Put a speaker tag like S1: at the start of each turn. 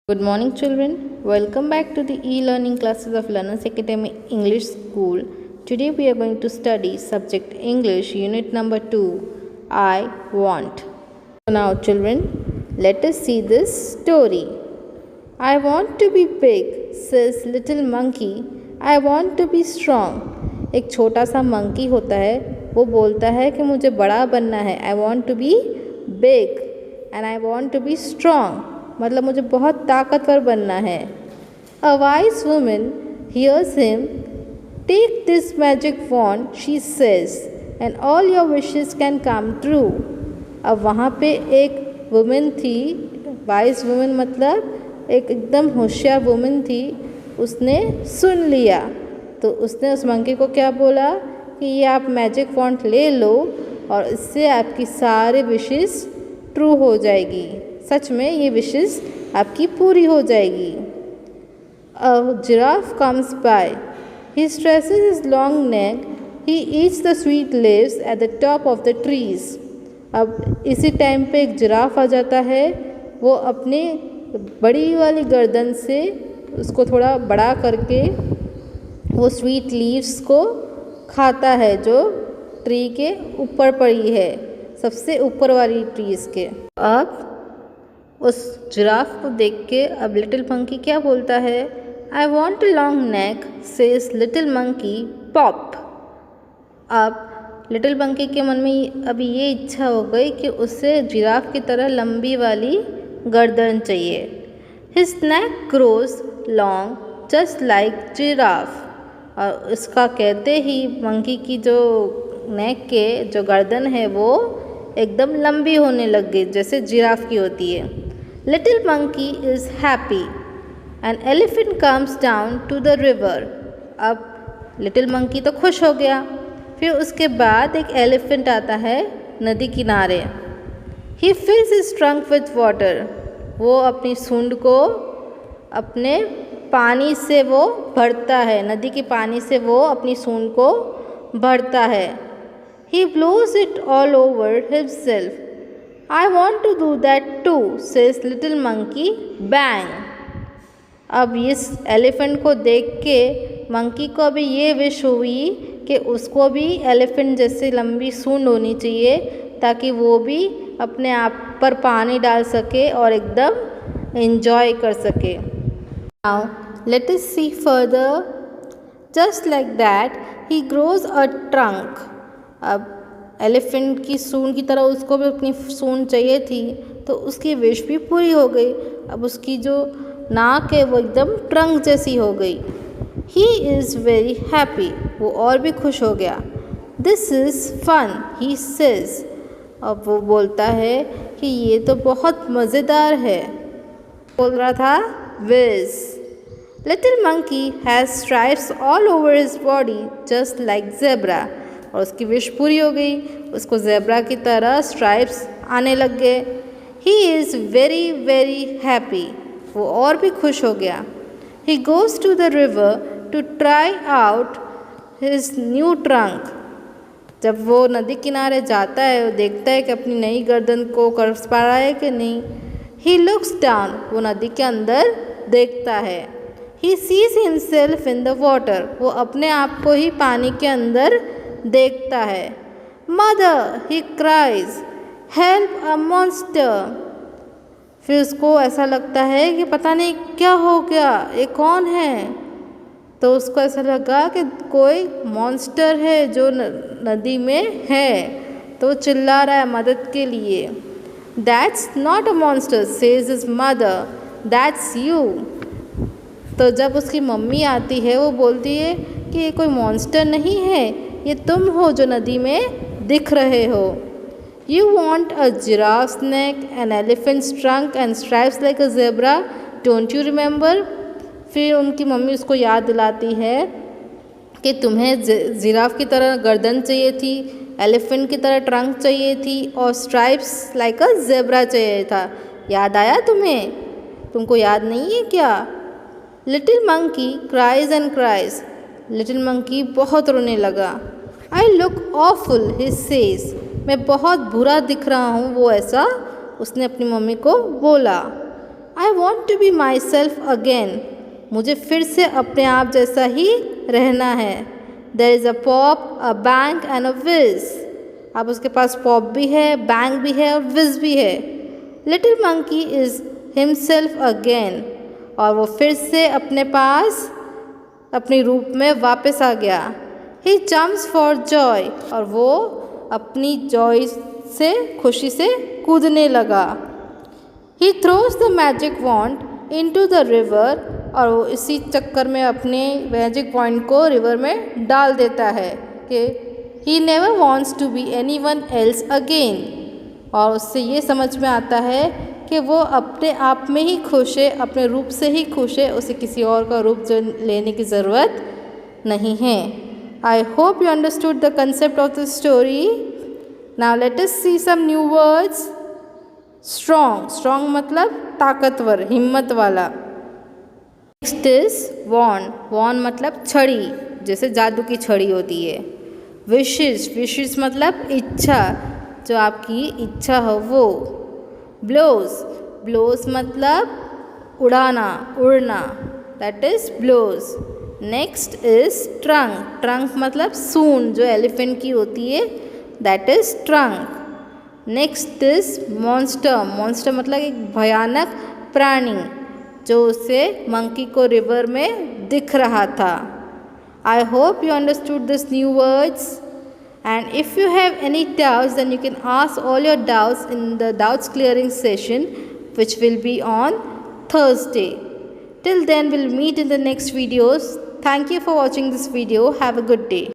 S1: Good morning, children. Welcome back to the e-learning classes of Learners Academy English School. Today we are going to study subject English, unit number 2, I want. So now, children, let us see this story. I want to be big, says little monkey. I want to be strong. एक छोटा सा monkey होता है, वो बोलता है कि मुझे बड़ा बनना है. I want to be big and I want to be strong. मतलब मुझे बहुत ताकतवर बनना है. A wise woman hears him. Take this magic wand, she says, and all your wishes can come true. अब वहाँ पे एक वुमेन थी, वाइज वुमेन मतलब एक एकदम होशियार वुमेन थी. उसने सुन लिया तो उसने उस मंकी को क्या बोला कि ये आप मैजिक वॉन्ड ले लो और इससे आपकी सारे विशेस ट्रू हो जाएगी. सच में ये विशेस आपकी पूरी हो जाएगी. A giraffe comes by. He stretches his long neck. He eats the sweet leaves at the top of the trees. अब इसी टाइम पे एक जिराफ आ जाता है. वो अपने बड़ी वाली गर्दन से उसको थोड़ा बड़ा करके वो स्वीट लीव्स को खाता है जो ट्री के ऊपर पड़ी है, सबसे ऊपर वाली ट्रीज के. अब उस जिराफ को देख के अब लिटिल मंकी क्या बोलता है? I want a long neck, says little monkey pop. अब लिटिल मंकी के मन में अभी ये इच्छा हो गई कि उसे जिराफ की तरह लंबी वाली गर्दन चाहिए. His neck grows long just like giraffe. और उसका कहते ही मंकी की जो नेक के जो गर्दन है वो एकदम लंबी होने लग गई जैसे जिराफ की होती है. Little monkey is happy. An elephant comes down to the river. अब लिटिल मंकी तो खुश हो गया. फिर उसके बाद एक एलिफेंट आता है नदी किनारे. He fills his trunk with water. वो अपनी सूंड को अपने पानी से वो भरता है, नदी के पानी से वो अपनी सूंड को भरता है. He blows it all over himself. I want to do that too, says little monkey bang. अब इस एलिफेंट को देख के मंकी को भी ये विश हुई कि उसको भी एलिफेंट जैसे लंबी सूंड होनी चाहिए ताकि वो भी अपने आप पर पानी डाल सके और एकदम एंजॉय कर सके. Now let us see further. Just like that he grows a trunk. अब एलिफेंट की सूंड की तरह उसको भी अपनी सूंड चाहिए थी तो उसकी विश भी पूरी हो गई. अब उसकी जो नाक है वो एकदम ट्रंक जैसी हो गई. He is very happy. वो और भी खुश हो गया. This is fun, he says. अब वो बोलता है कि ये तो बहुत मज़ेदार है. बोल रहा था विज. Little monkey has stripes all over his body just like zebra. और उसकी विश पूरी हो गई. उसको ज़ेब्रा की तरह स्ट्राइप्स आने लग गए. He is very very happy. वो और भी खुश हो गया. He goes to the river to try out his new trunk. जब वो नदी किनारे जाता है वो देखता है कि अपनी नई गर्दन को कर पा रहा है कि नहीं. He looks down. वो नदी के अंदर देखता है. He sees himself in the water. वो अपने आप को ही पानी के अंदर देखता है. मदर, ही क्राइज, हेल्प अ मॉन्स्टर. फिर उसको ऐसा लगता है कि पता नहीं क्या हो गया, ये कौन है. तो उसको ऐसा लगा कि कोई मॉन्स्टर है जो नदी में है तो चिल्ला रहा है मदद के लिए. That's not a monster, says his mother, that's you. तो जब उसकी मम्मी आती है वो बोलती है कि ये कोई मॉन्स्टर नहीं है, ये तुम हो जो नदी में दिख रहे हो. You want a giraffe's neck, an elephant's trunk and stripes like a zebra, don't you remember. फिर उनकी मम्मी उसको याद दिलाती है कि तुम्हें जिराफ की तरह गर्दन चाहिए थी, एलिफेंट की तरह ट्रंक चाहिए थी और स्ट्राइप्स लाइक अ ज़ेब्रा चाहिए था. याद आया तुम्हें? तुमको याद नहीं है क्या? Little monkey cries and cries. Little monkey बहुत रोने लगा. I look awful, he says. मैं बहुत बुरा दिख रहा हूँ, वो ऐसा उसने अपनी मम्मी को बोला. I want to be myself again. मुझे फिर से अपने आप जैसा ही रहना है. There is a pop, a bang and a whiz. अब उसके पास पॉप भी है, बैंग भी है और विज भी है. Little monkey is himself again. और वो फिर से अपने पास अपने रूप में वापस आ गया. He jumps for joy. और वो अपनी जॉय से खुशी से कूदने लगा. He throws the magic wand into the river. और वो इसी चक्कर में अपने मैजिक पॉइंट को रिवर में डाल देता है कि he never wants to be anyone else again. और उससे ये समझ में आता है कि वो अपने आप में ही खुश है, अपने रूप से ही खुश है, उसे किसी और का रूप लेने की ज़रूरत नहीं है. I hope you understood the concept of the story. Now let us see some new words. Strong. Strong मतलब ताकतवर, हिम्मत वाला. Next is wand. Wand मतलब छड़ी, जैसे जादू की छड़ी होती है. Wishes. Wishes मतलब इच्छा, जो आपकी इच्छा हो वो. Blows. Blows मतलब उड़ाना, उड़ना. That is blows. Next is trunk. Trunk मतलब सूंड, जो एलिफेंट की होती है. That is trunk. Next is monster. Monster मतलब एक भयानक प्राणी, जो उसे मंकी को रिवर में दिख रहा था. I hope you understood this new words. And if you have any doubts then you can ask all your doubts in the doubts clearing session which will be on Thursday. Till then we'll meet in the next videos. Thank you for watching this video. Have a good day.